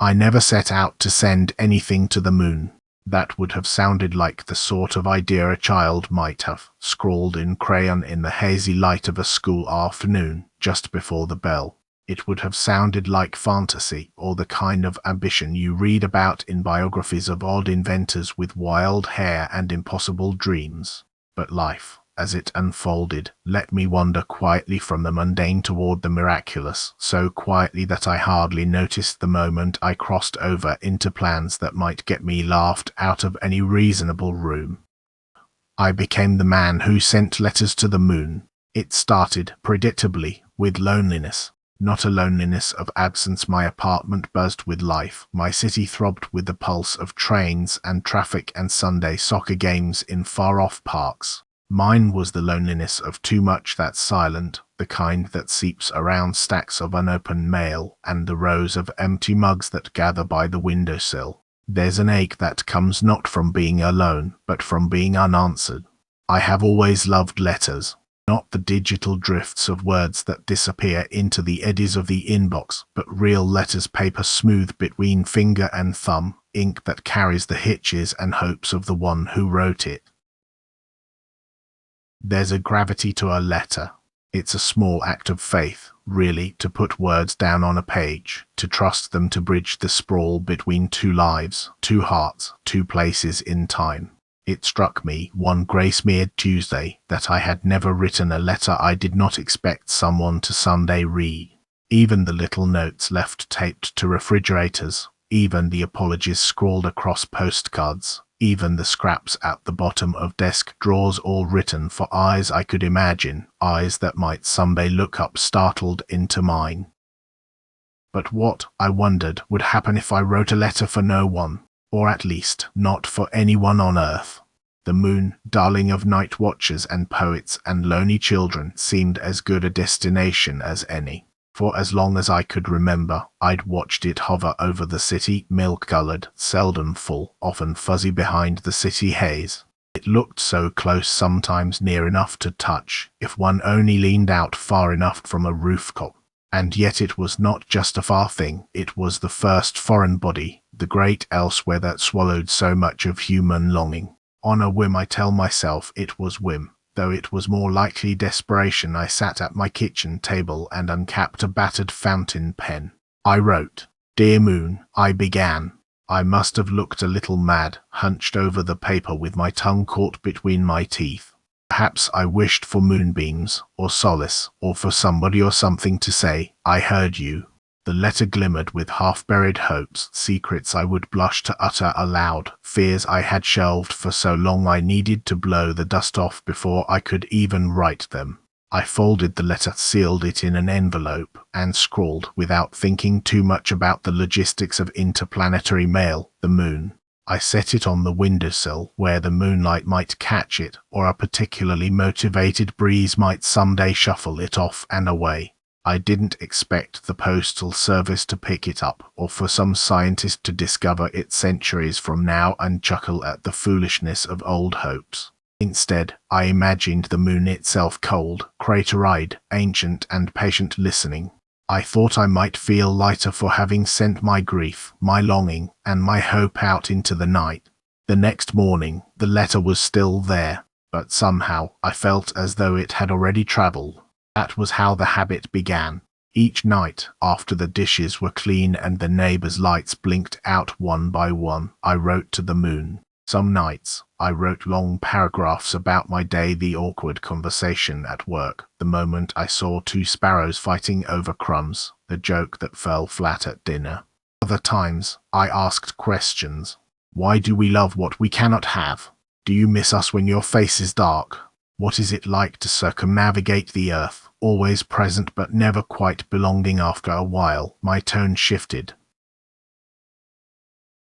I never set out to send anything to the moon. That would have sounded like the sort of idea a child might have scrawled in crayon in the hazy light of a school afternoon just before the bell. It would have sounded like fantasy, or the kind of ambition you read about in biographies of odd inventors with wild hair and impossible dreams. But life, as it unfolded, let me wander quietly from the mundane toward the miraculous, so quietly that I hardly noticed the moment I crossed over into plans that might get me laughed out of any reasonable room. I became the man who sent letters to the moon. It started, predictably, with loneliness. Not a loneliness of absence. My apartment buzzed with life. My city throbbed with the pulse of trains and traffic and Sunday soccer games in far-off parks. Mine was the loneliness of too much that's silent, the kind that seeps around stacks of unopened mail and the rows of empty mugs that gather by the windowsill. There's an ache that comes not from being alone, but from being unanswered. I have always loved letters. Not the digital drifts of words that disappear into the eddies of the inbox, but real letters, paper smooth between finger and thumb, ink that carries the hitches and hopes of the one who wrote it. There's a gravity to a letter. It's a small act of faith, really, to put words down on a page, to trust them to bridge the sprawl between two lives, two hearts, two places in time. It struck me one grey-smeared Tuesday that I had never written a letter I did not expect someone to Sunday read. Even the little notes left taped to refrigerators, even the apologies scrawled across postcards, even the scraps at the bottom of desk drawers, all written for eyes I could imagine, eyes that might someday look up startled into mine. But what, I wondered, would happen if I wrote a letter for no one? Or at least, not for anyone on earth. The moon, darling of night watchers and poets and lonely children, seemed as good a destination as any. For as long as I could remember, I'd watched it hover over the city, milk-colored, seldom full, often fuzzy behind the city haze. It looked so close, sometimes near enough to touch, if one only leaned out far enough from a rooftop. And yet it was not just a far thing, it was the first foreign body, the great elsewhere that swallowed so much of human longing. On a whim, I tell myself it was whim, though it was more likely desperation. I sat at my kitchen table and uncapped a battered fountain pen. I wrote, "Dear Moon," I began. I must have looked a little mad, hunched over the paper with my tongue caught between my teeth. Perhaps I wished for moonbeams, or solace, or for somebody or something to say, "I heard you." The letter glimmered with half-buried hopes, secrets I would blush to utter aloud, fears I had shelved for so long I needed to blow the dust off before I could even write them. I folded the letter, sealed it in an envelope, and scrawled, without thinking too much about the logistics of interplanetary mail, the moon. I set it on the windowsill, where the moonlight might catch it, or a particularly motivated breeze might someday shuffle it off and away. I didn't expect the postal service to pick it up, or for some scientist to discover it centuries from now and chuckle at the foolishness of old hopes. Instead, I imagined the moon itself, cold, crater-eyed, ancient and patient, listening. I thought I might feel lighter for having sent my grief, my longing, and my hope out into the night. The next morning, the letter was still there, but somehow I felt as though it had already traveled. That was how the habit began. Each night, after the dishes were clean and the neighbors' lights blinked out one by one, I wrote to the moon. Some nights, I wrote long paragraphs about my day, the awkward conversation at work, the moment I saw two sparrows fighting over crumbs, the joke that fell flat at dinner. Other times, I asked questions. Why do we love what we cannot have? Do you miss us when your face is dark? What is it like to circumnavigate the earth, always present but never quite belonging? After a while, my tone shifted.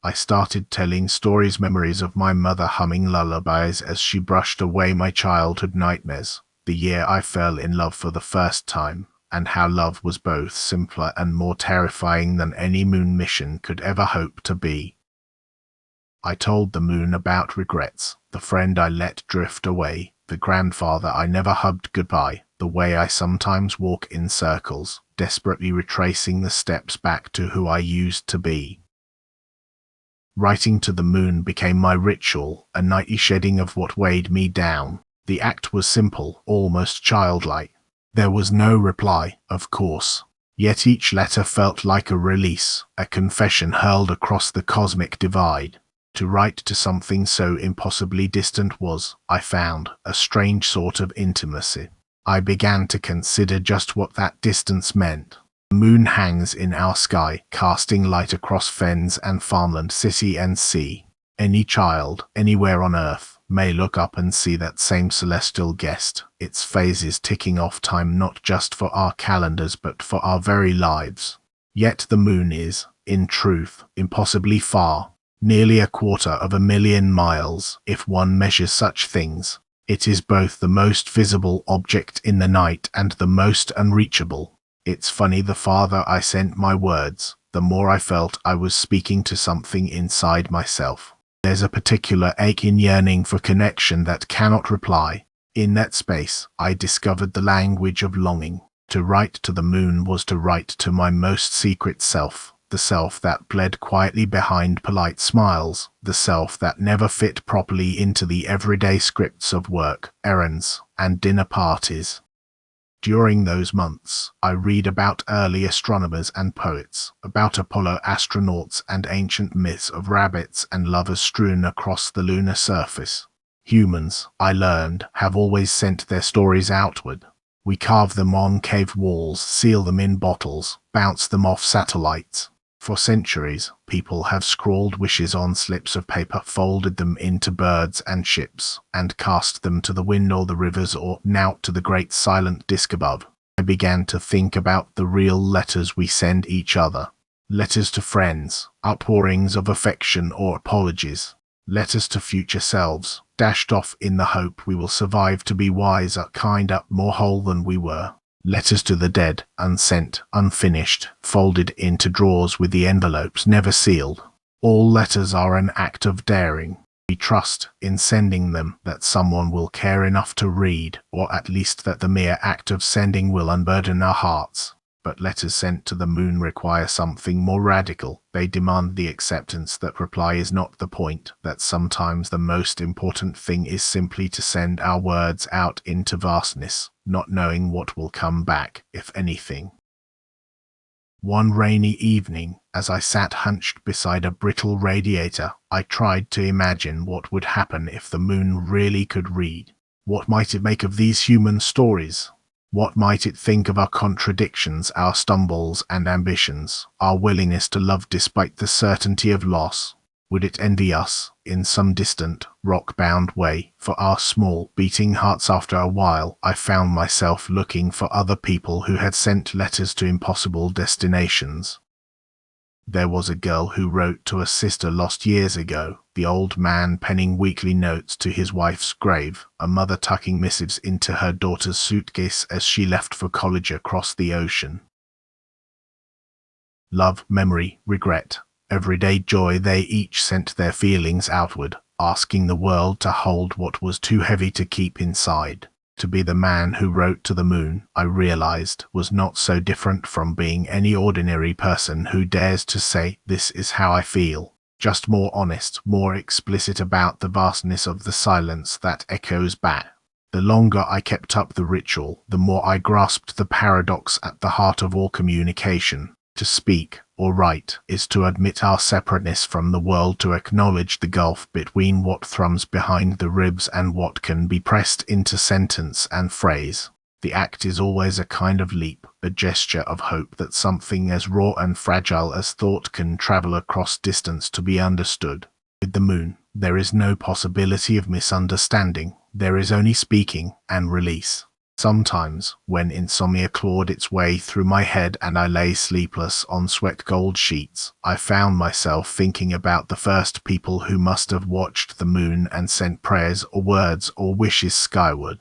I started telling stories, memories of my mother humming lullabies as she brushed away my childhood nightmares, the year I fell in love for the first time, and how love was both simpler and more terrifying than any moon mission could ever hope to be. I told the moon about regrets, the friend I let drift away, the grandfather I never hugged goodbye, the way I sometimes walk in circles, desperately retracing the steps back to who I used to be. Writing to the moon became my ritual, a nightly shedding of what weighed me down. The act was simple, almost childlike. There was no reply, of course. Yet each letter felt like a release, a confession hurled across the cosmic divide. To write to something so impossibly distant was, I found, a strange sort of intimacy. I began to consider just what that distance meant. The moon hangs in our sky, casting light across fens and farmland, city and sea. Any child, anywhere on earth, may look up and see that same celestial guest, its phases ticking off time not just for our calendars but for our very lives. Yet the moon is, in truth, impossibly far, nearly 250,000 miles, if one measures such things. It is both the most visible object in the night and the most unreachable. It's funny, the farther I sent my words, the more I felt I was speaking to something inside myself. There's a particular aching yearning for connection that cannot reply. In that space, I discovered the language of longing. To write to the moon was to write to my most secret self, the self that bled quietly behind polite smiles, the self that never fit properly into the everyday scripts of work, errands, and dinner parties. During those months, I read about early astronomers and poets, about Apollo astronauts and ancient myths of rabbits and lovers strewn across the lunar surface. Humans, I learned, have always sent their stories outward. We carve them on cave walls, seal them in bottles, bounce them off satellites. For centuries, people have scrawled wishes on slips of paper, folded them into birds and ships, and cast them to the wind or the rivers or out to the great silent disk above. I began to think about the real letters we send each other. Letters to friends, outpourings of affection or apologies. Letters to future selves, dashed off in the hope we will survive to be wiser, kinder, more whole than we were. Letters to the dead, unsent, unfinished, folded into drawers with the envelopes never sealed. All letters are an act of daring. We trust, in sending them, that someone will care enough to read, or at least that the mere act of sending will unburden our hearts. But letters sent to the moon require something more radical. They demand the acceptance that reply is not the point, that sometimes the most important thing is simply to send our words out into vastness, not knowing what will come back, if anything. One rainy evening, as I sat hunched beside a brittle radiator, I tried to imagine what would happen if the moon really could read. What might it make of these human stories? What might it think of our contradictions, our stumbles and ambitions, our willingness to love despite the certainty of loss? Would it envy us, in some distant, rock-bound way, for our small, beating hearts? After a while, I found myself looking for other people who had sent letters to impossible destinations. There was a girl who wrote to a sister lost years ago, the old man penning weekly notes to his wife's grave, a mother tucking missives into her daughter's suitcase as she left for college across the ocean. Love, memory, regret, everyday joy, they each sent their feelings outward, asking the world to hold what was too heavy to keep inside. To be the man who wrote to the moon, I realized, was not so different from being any ordinary person who dares to say, "This is how I feel." Just more honest, more explicit about the vastness of the silence that echoes back. The longer I kept up the ritual, the more I grasped the paradox at the heart of all communication. To speak, or write, is to admit our separateness from the world, to acknowledge the gulf between what thrums behind the ribs and what can be pressed into sentence and phrase. The act is always a kind of leap, a gesture of hope that something as raw and fragile as thought can travel across distance to be understood. With the moon, there is no possibility of misunderstanding. There is only speaking and release. Sometimes, when insomnia clawed its way through my head and I lay sleepless on sweat-gold sheets, I found myself thinking about the first people who must have watched the moon and sent prayers or words or wishes skyward.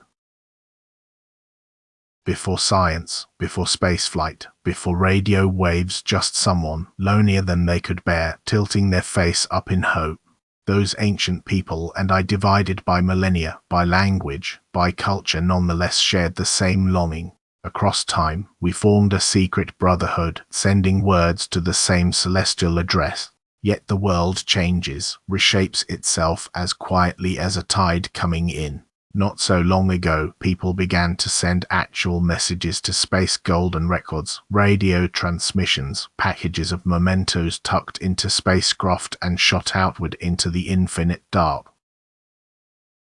Before science, before spaceflight, before radio waves, just someone, lonelier than they could bear, tilting their face up in hope. Those ancient people and I, divided by millennia, by language, by culture, nonetheless shared the same longing. Across time, we formed a secret brotherhood, sending words to the same celestial address. Yet the world changes, reshapes itself as quietly as a tide coming in. Not so long ago, people began to send actual messages to space, golden records, radio transmissions, packages of mementos tucked into spacecraft and shot outward into the infinite dark.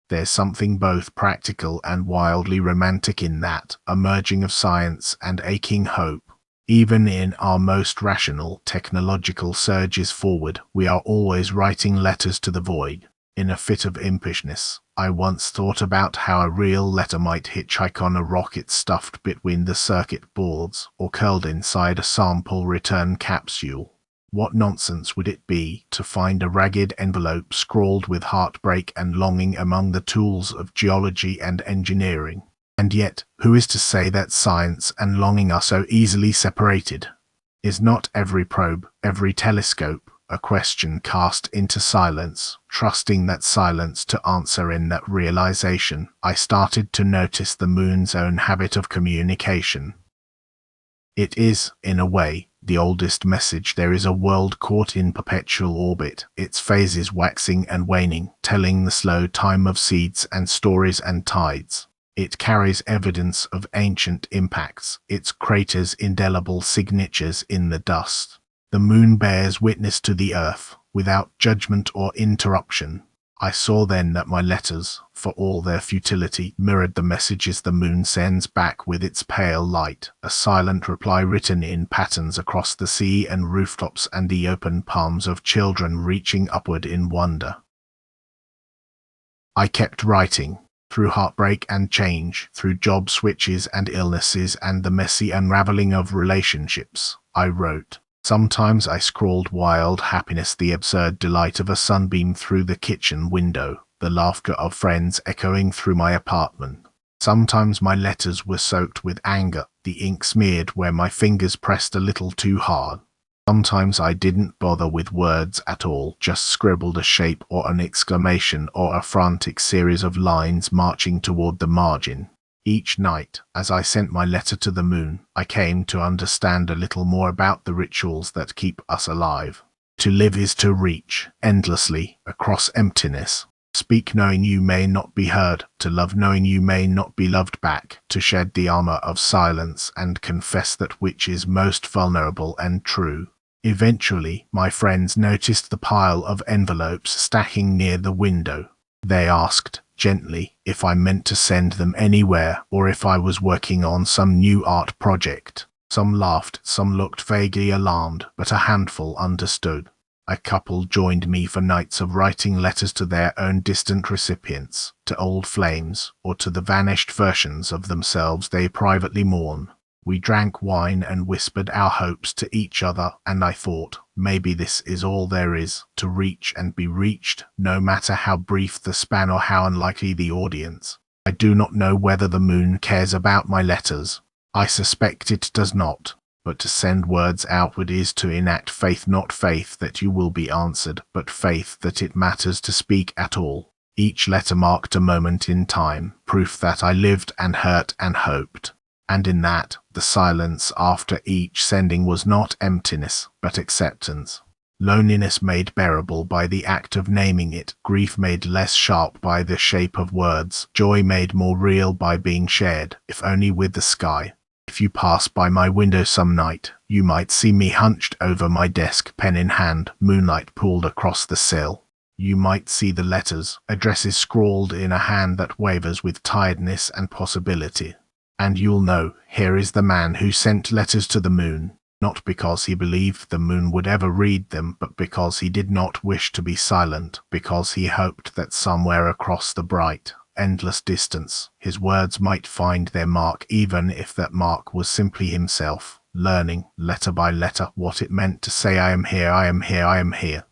There's something both practical and wildly romantic in that, a merging of science and aching hope. Even in our most rational technological surges forward, we are always writing letters to the void. In a fit of impishness, I once thought about how a real letter might hitchhike on a rocket stuffed between the circuit boards or curled inside a sample return capsule. What nonsense would it be to find a ragged envelope scrawled with heartbreak and longing among the tools of geology and engineering? And yet, who is to say that science and longing are so easily separated? Is not every probe, every telescope, a question cast into silence, trusting that silence to answer? In that realization, I started to notice the moon's own habit of communication. It is, in a way, the oldest message there is, a world caught in perpetual orbit, its phases waxing and waning, telling the slow time of seeds and stories and tides. It carries evidence of ancient impacts, its craters indelible signatures in the dust. The moon bears witness to the earth, without judgment or interruption. I saw then that my letters, for all their futility, mirrored the messages the moon sends back with its pale light, a silent reply written in patterns across the sea and rooftops and the open palms of children reaching upward in wonder. I kept writing. Through heartbreak and change, through job switches and illnesses and the messy unraveling of relationships, I wrote. Sometimes I scrawled wild happiness, the absurd delight of a sunbeam through the kitchen window, the laughter of friends echoing through my apartment. Sometimes my letters were soaked with anger, the ink smeared where my fingers pressed a little too hard. Sometimes I didn't bother with words at all, just scribbled a shape or an exclamation or a frantic series of lines marching toward the margin. Each night, as I sent my letter to the moon, I came to understand a little more about the rituals that keep us alive. To live is to reach, endlessly, across emptiness. Speak knowing you may not be heard, to love knowing you may not be loved back, to shed the armor of silence and confess that which is most vulnerable and true. Eventually, my friends noticed the pile of envelopes stacking near the window. They asked, gently, if I meant to send them anywhere or if I was working on some new art project. Some laughed, some looked vaguely alarmed, but a handful understood. A couple joined me for nights of writing letters to their own distant recipients, to old flames, or to the vanished versions of themselves they privately mourn. We drank wine and whispered our hopes to each other, and I thought, maybe this is all there is, to reach and be reached, no matter how brief the span or how unlikely the audience. I do not know whether the moon cares about my letters. I suspect it does not. But to send words outward is to enact faith, not faith that you will be answered, but faith that it matters to speak at all. Each letter marked a moment in time, proof that I lived and hurt and hoped. And in that, the silence after each sending was not emptiness, but acceptance. Loneliness made bearable by the act of naming it, grief made less sharp by the shape of words, joy made more real by being shared, if only with the sky. If you pass by my window some night, you might see me hunched over my desk, pen in hand, moonlight pooled across the sill. You might see the letters, addresses scrawled in a hand that wavers with tiredness and possibility. And you'll know, here is the man who sent letters to the moon, not because he believed the moon would ever read them, but because he did not wish to be silent, because he hoped that somewhere across the bright, endless distance, his words might find their mark, even if that mark was simply himself, learning, letter by letter, what it meant to say, I am here, I am here, I am here.